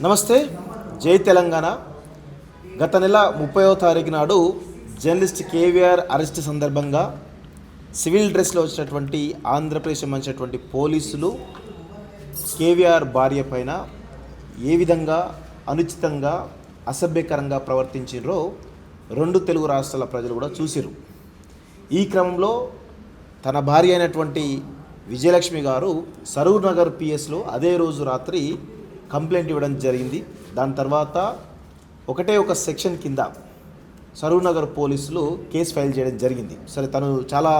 నమస్తే. జై తెలంగాణ. గత నెల 30వ తారీఖు నాడు జర్నలిస్ట్ కేవీఆర్ అరెస్ట్ సందర్భంగా సివిల్ డ్రెస్లో వచ్చినటువంటి ఆంధ్రప్రదేశ్ సంబంధించినటువంటి పోలీసులు కేవీఆర్ భార్య పైన ఏ విధంగా అనుచితంగా అసభ్యకరంగా ప్రవర్తించారో రెండు తెలుగు రాష్ట్రాల ప్రజలు కూడా చూసిరు. ఈ క్రమంలో తన భార్య అయినటువంటి విజయలక్ష్మి గారు సరూర్ నగర్ పిఎస్లో అదే రోజు రాత్రి కంప్లైంట్ ఇవ్వడం జరిగింది. దాని తర్వాత ఒకటే ఒక సెక్షన్ కింద సరూర్ నగర్ పోలీసులు కేసు ఫైల్ చేయడం జరిగింది. సరే, తను చాలా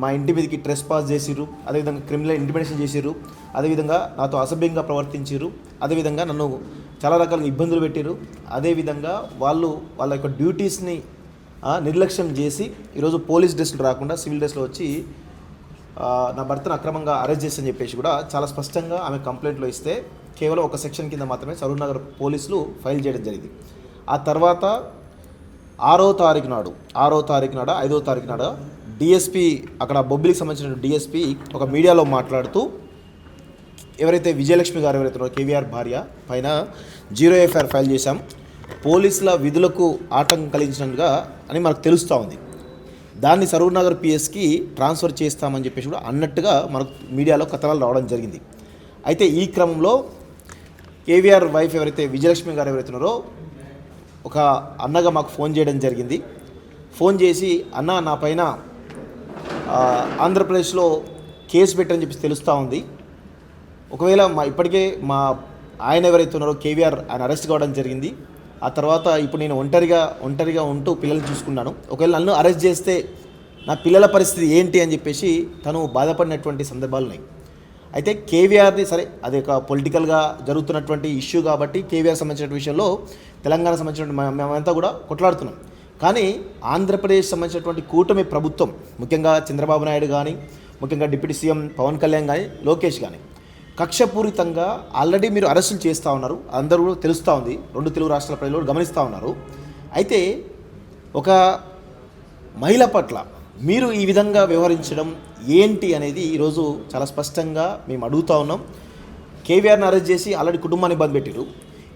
మా ఇంటి మీదకి ట్రెస్ పాస్ చేసిర్రు, అదేవిధంగా క్రిమినల్ ఇంటిమిడేషన్ చేసిర్రు, అదేవిధంగా నాతో అసభ్యంగా ప్రవర్తించారు, అదేవిధంగా నన్ను చాలా రకాలుగా ఇబ్బందులు పెట్టారు, అదేవిధంగా వాళ్ళ యొక్క డ్యూటీస్ని నిర్లక్ష్యం చేసి ఈరోజు పోలీస్ డ్రెస్లు రాకుండా సివిల్ డ్రెస్లో వచ్చి నా భర్తను అక్రమంగా అరెస్ట్ చేసని చెప్పేసి కూడా చాలా స్పష్టంగా ఆమె కంప్లైంట్లో ఇస్తే కేవలం ఒక సెక్షన్ కింద మాత్రమే సరూర్ నగర్ పోలీసులు ఫైల్ చేయడం జరిగింది. ఆ తర్వాత 5వ తారీఖు నాడు 5వ తారీఖు నాడు డిఎస్పీ, అక్కడ బొబ్బిలికి సంబంధించిన డిఎస్పీ ఒక మీడియాలో మాట్లాడుతూ ఎవరైతే విజయలక్ష్మి గారు ఎవరైతే ఉన్నారో కేవీఆర్ భార్య పైన 0 ఎఫ్ఐఆర్ ఫైల్ చేశాం, పోలీసుల విధులకు ఆటంకం కలిగించినట్టుగా అని మనకు తెలుస్తూ ఉంది. దాన్ని సరూర్ నగర్ పిఎస్కి ట్రాన్స్ఫర్ చేస్తామని చెప్పేసి కూడా అన్నట్టుగా మనకు మీడియాలో కథనాలు రావడం జరిగింది. అయితే ఈ క్రమంలో కేవీఆర్ వైఫ్ ఎవరైతే విజయలక్ష్మి గారు ఎవరైతే ఉన్నారో ఒక అన్నగా మాకు ఫోన్ చేయడం జరిగింది. ఫోన్ చేసి, అన్న నా పైన ఆంధ్రప్రదేశ్లో కేసు పెట్టని చెప్పి తెలుస్తూ ఉంది, ఒకవేళ ఇప్పటికే మా ఆయన ఎవరైతే ఉన్నారో కేవీఆర్ ఆయన అరెస్ట్ కావడం జరిగింది, ఆ తర్వాత ఇప్పుడు నేను ఒంటరిగా ఉంటూ పిల్లల్ని చూసుకున్నాను, ఒకవేళ నన్ను అరెస్ట్ చేస్తే నా పిల్లల పరిస్థితి ఏంటి అని చెప్పేసి తను బాధపడినటువంటి సందర్భాలు ఉన్నాయి. అయితే కేవీఆర్ని, సరే అది ఒక పొలిటికల్గా జరుగుతున్నటువంటి ఇష్యూ కాబట్టి కేవీఆర్ సంబంధించిన విషయంలో తెలంగాణ సంబంధించిన మేమంతా కూడా కొట్లాడుతున్నాం. కానీ ఆంధ్రప్రదేశ్ సంబంధించినటువంటి కూటమి ప్రభుత్వం, ముఖ్యంగా చంద్రబాబు నాయుడు కానీ, ముఖ్యంగా డిప్యూటీ సీఎం పవన్ కళ్యాణ్ కానీ, లోకేష్ కానీ కక్షపూరితంగా ఆల్రెడీ మీరు అరెస్టులు చేస్తూ ఉన్నారు, అందరూ కూడా తెలుస్తూ ఉంది, రెండు తెలుగు రాష్ట్రాల ప్రజలు గమనిస్తూ ఉన్నారు. అయితే ఒక మహిళ పట్ల మీరు ఈ విధంగా వ్యవహరించడం ఏంటి అనేది ఈరోజు చాలా స్పష్టంగా మేము అడుగుతూ ఉన్నాం. కేవీఆర్ని అరెస్ట్ చేసి ఆల్రెడీ కుటుంబాన్ని ఇబ్బంది పెట్టారు.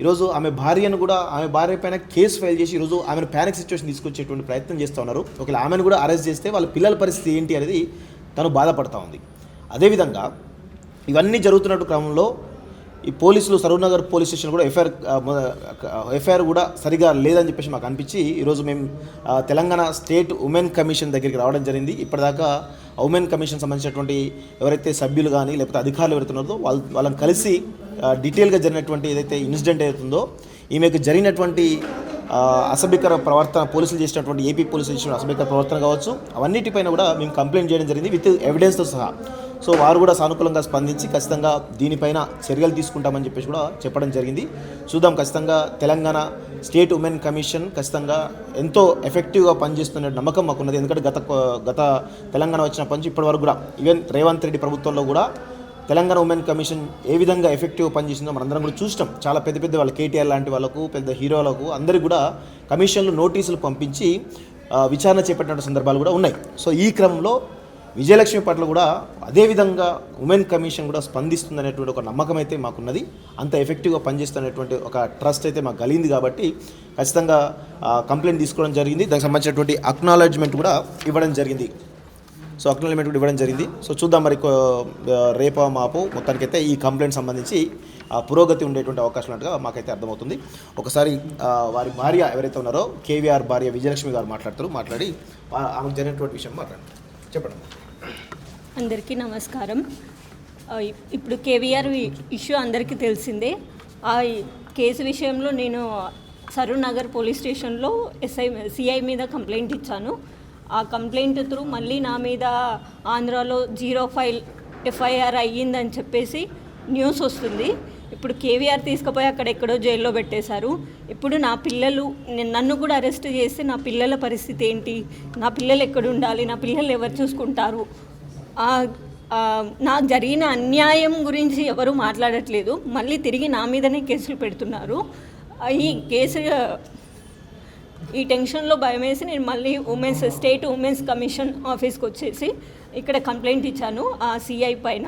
ఈరోజు ఆమె భార్య పైన కేసు ఫైల్ చేసి ఈరోజు ఆమెను ప్యానిక్ సిచ్యువేషన్ తీసుకొచ్చేటువంటి ప్రయత్నం చేస్తూ ఉన్నారు. ఒకవేళ ఆమెను కూడా అరెస్ట్ చేస్తే వాళ్ళ పిల్లల పరిస్థితి ఏంటి అనేది తను బాధపడుతూ ఉంది. అదేవిధంగా ఇవన్నీ జరుగుతున్నట్టు క్రమంలో ఈ పోలీసులు సరూర్ నగర్ పోలీస్ స్టేషన్ కూడా ఎఫ్ఐఆర్ కూడా సరిగా లేదని చెప్పేసి మాకు అనిపించి ఈరోజు మేము తెలంగాణ స్టేట్ ఉమెన్ కమిషన్ దగ్గరికి రావడం జరిగింది. ఇప్పటిదాకా ఉమెన్ కమిషన్ సంబంధించినటువంటి ఎవరైతే సభ్యులు కానీ లేకపోతే అధికారులు ఎవరుతున్నారో వాళ్ళని కలిసి డీటెయిల్గా జరిగినటువంటి ఏదైతే ఇన్సిడెంట్ అవుతుందో, ఈమెకు జరిగినటువంటి అసభ్యకర ప్రవర్తన, పోలీసులు చేసినటువంటి ఏపీ పోలీసులు చేసిన అసభ్యకర ప్రవర్తన కావచ్చు, అవన్నిటిపైన కూడా మేము కంప్లైంట్ చేయడం జరిగింది విత్ ఎవిడెన్స్తో సహా. సో వారు కూడా సానుకూలంగా స్పందించి ఖచ్చితంగా దీనిపైన చర్యలు తీసుకుంటామని చెప్పేసి కూడా చెప్పడం జరిగింది. చూద్దాం, ఖచ్చితంగా తెలంగాణ స్టేట్ ఉమెన్ కమిషన్ ఖచ్చితంగా ఎంతో ఎఫెక్టివ్గా పనిచేస్తున్న నమ్మకం మాకున్నది. ఎందుకంటే గత తెలంగాణ వచ్చినప్పటి నుంచి ఇప్పటి వరకు కూడా ఈవెన్ రేవంత్ రెడ్డి ప్రభుత్వంలో కూడా తెలంగాణ ఉమెన్ కమిషన్ ఏ విధంగా ఎఫెక్టివ్గా పనిచేసిందో మనందరం కూడా చూసినాం. చాలా పెద్ద వాళ్ళు కేటీఆర్ లాంటి వాళ్ళకు, పెద్ద హీరోలకు అందరికీ కూడా కమిషన్లు నోటీసులు పంపించి విచారణ చేపట్టిన సందర్భాలు కూడా ఉన్నాయి. సో ఈ క్రమంలో విజయలక్ష్మి పట్ల కూడా అదేవిధంగా ఉమెన్ కమిషన్ కూడా స్పందిస్తుందనేటువంటి ఒక నమ్మకం అయితే మాకున్నది. అంత ఎఫెక్టివ్గా పనిచేస్తున్నటువంటి ఒక ట్రస్ట్ అయితే మాకు కలిగింది కాబట్టి ఖచ్చితంగా కంప్లైంట్ తీసుకోవడం జరిగింది. దానికి సంబంధించినటువంటి అక్నాలెడ్జ్మెంట్ కూడా ఇవ్వడం జరిగింది. సో చూద్దాం, మరి రేపో మాపు మొత్తానికైతే ఈ కంప్లైంట్ సంబంధించి పురోగతి ఉండేటువంటి అవకాశం ఉన్నట్టుగా మాకైతే అర్థమవుతుంది. ఒకసారి వారి భార్య ఎవరైతే ఉన్నారో కేవీఆర్ భార్య విజయలక్ష్మి గారు మాట్లాడి ఆమెకు జరిగినటువంటి విషయం మాట్లాడండి, చెప్పండి. అందరికీ నమస్కారం. ఇప్పుడు కేవీఆర్ ఇష్యూ అందరికీ తెలిసిందే. ఆ కేసు విషయంలో నేను సరూర్ నగర్ పోలీస్ స్టేషన్లో సిఐ మీద కంప్లైంట్ ఇచ్చాను. ఆ కంప్లైంట్ త్రూ మళ్ళీ నా మీద ఆంధ్రాలో 0 ఎఫ్ఐఆర్ అయ్యిందని చెప్పేసి న్యూస్ వస్తుంది. ఇప్పుడు కేవీఆర్ తీసుకుపోయి అక్కడ ఎక్కడో జైల్లో పెట్టేశారు. ఇప్పుడు నా పిల్లలు, నన్ను కూడా అరెస్ట్ చేస్తే నా పిల్లల పరిస్థితి ఏంటి, నా పిల్లలు ఎక్కడ ఉండాలి, నా పిల్లలు ఎవరు చూసుకుంటారు, నాకు జరిగిన అన్యాయం గురించి ఎవరు మాట్లాడట్లేదు. మళ్ళీ తిరిగి నా మీదనే కేసులు పెడుతున్నారు. ఈ టెన్షన్లో భయమేసి నేను మళ్ళీ స్టేట్ ఉమెన్స్ కమిషన్ ఆఫీస్కి వచ్చేసి ఇక్కడ కంప్లైంట్ ఇచ్చాను ఆ సిఐ పైన.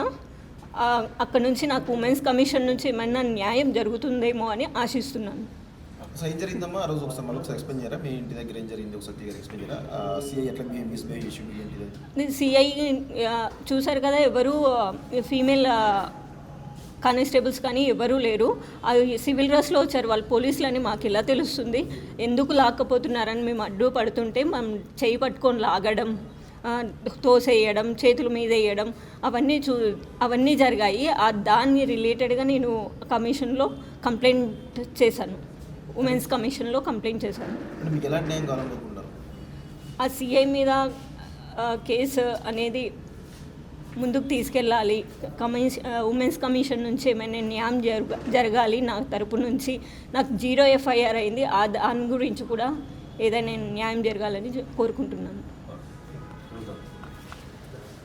అక్కడ నుంచి నాకు ఉమెన్స్ కమిషన్ నుంచి ఏమైనా న్యాయం జరుగుతుందేమో అని ఆశిస్తున్నాను. అసలు ఏం జరిగిందమ్మా ఆ రోజు ఒకసారి మళ్ళీ ఒకసారి ఎక్స్ప్లెయిన్ చేయరా? మీ ఇంటి దగ్గర ఏం జరిగింది ఒకసారి దగ్గర ఎక్స్ప్లెయిన్ చేయరా? సిఐ ఎట్లా మీ మిస్బిహేవ్ చేసిండు ఏంటిది? సిఐ చూశారు కదా, ఎవరు ఫీమేల్ కానిస్టేబుల్స్ కానీ ఎవరూ లేరు. సివిల్ డ్రెస్లో వచ్చారు వాళ్ళు పోలీసులని మాకు ఎలా తెలుస్తుంది? ఎందుకు లాక్కపోతున్నారని మేము అడ్డు పడుతుంటే మనం చేయి పట్టుకొని లాగడం, తోసేయడం, చేతుల మీద వేయడం అవన్నీ జరిగాయి. దాన్ని రిలేటెడ్గా నేను కమిషన్లో కంప్లైంట్ చేశాను, ఉమెన్స్ కమిషన్లో కంప్లైంట్ చేశాను. మీకు ఎలాంటి న్యాయం కావాలనుకుంటున్నారు? ఆ సిఐ మీద కేసు అనేది ముందుకు తీసుకెళ్ళాలి. ఉమెన్స్ కమిషన్ నుంచి ఏమైనా న్యాయం జరగాలి నా తరపు నుంచి. నాకు 0 FIR అయింది, దాని గురించి కూడా ఏదైనా న్యాయం జరగాలని కోరుకుంటున్నాను.